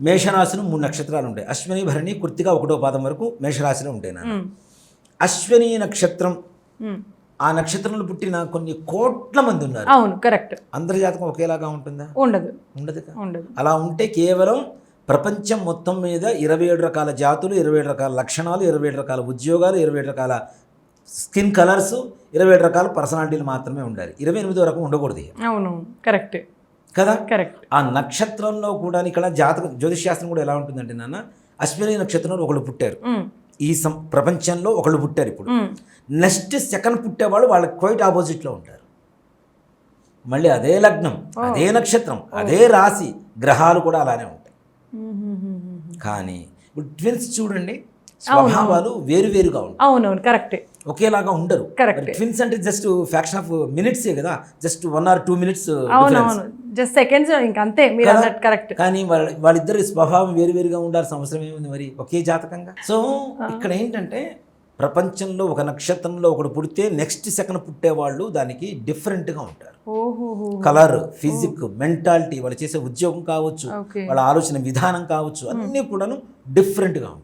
మేషరాశిలో 3 నక్షత్రాలు ఉంటాయి. అశ్విని, భరణి, కృత్తిక 1వ పాదం వరకు మేషరాశిలో ఉంటాయి నాన్న. అశ్విని నక్షత్రం, ఆ నక్షత్రంలో పుట్టిన కొన్ని కోట్ల మంది ఉన్నారు. అవును, కరెక్ట్. అందరి జాతకం ఒకేలాగా ఉంటుందా? ఉండదు. ఉండదు. అలా ఉంటే కేవలం ప్రపంచం మొత్తం మీద 27 రకాల జాతులు, 27 రకాల లక్షణాలు, 27 రకాల ఉద్యోగాలు, 27 రకాల స్కిన్ కలర్స్, 27 రకాల పర్సనాలిటీలు మాత్రమే ఉండాలి. 28వ రకం ఉండకూడదు. అవును, కరెక్ట్ కదా. కరెక్ట్. ఆ నక్షత్రంలో కూడా ఇక్కడ జాతక జ్యోతిష్ శాస్త్రం కూడా ఎలా ఉంటుందంటే నాన్న, అశ్విని నక్షత్రంలో ఒకళ్ళు పుట్టారు, ఈ ప్రపంచంలో ఒకళ్ళు పుట్టారు. ఇప్పుడు నెక్స్ట్ సెకండ్ పుట్టేవాళ్ళు వాళ్ళకి క్వైట్ ఆపోజిట్లో ఉంటారు. మళ్ళీ అదే లగ్నం, అదే నక్షత్రం, అదే రాశి, గ్రహాలు కూడా అలానే ఉంటాయి. కానీ ఇప్పుడు ట్విన్స్ చూడండి, స్వభావాలు వేరువేరుగా ఉంటాయి. అవునవును, కరెక్ట్. ఒకేలాగా ఉండరు. ట్విన్స్ అంటే జస్ట్ ఫ్యాక్షన్ ఆఫ్ మినిట్సే కదా, జస్ట్ 1 or 2 minutes. అవునవును, జస్ట్ సెకండ్స్ ఇంకంతే. మీరు అన్నట్టు కరెక్ట్. కానీ వాళ్ళిద్దరి స్వభావం వేరువేరుగా ఉండాల్సిన అవసరం ఏముంది మరి ఒకే జాతకంగా? సో ఇక్కడ ఏంటంటే ప్రపంచంలో ఒక నక్షత్రంలో ఒకడు పుడితే నెక్స్ట్ సెకండ్ పుట్టేవాళ్ళు దానికి డిఫరెంట్గా ఉంటారు. కలర్, ఫిజిక్, మెంటాలిటీ, వాళ్ళు చేసే ఉద్యోగం కావచ్చు, వాళ్ళ ఆలోచన విధానం కావచ్చు, అన్నీ కూడాను డిఫరెంట్గా ఉంటాయి.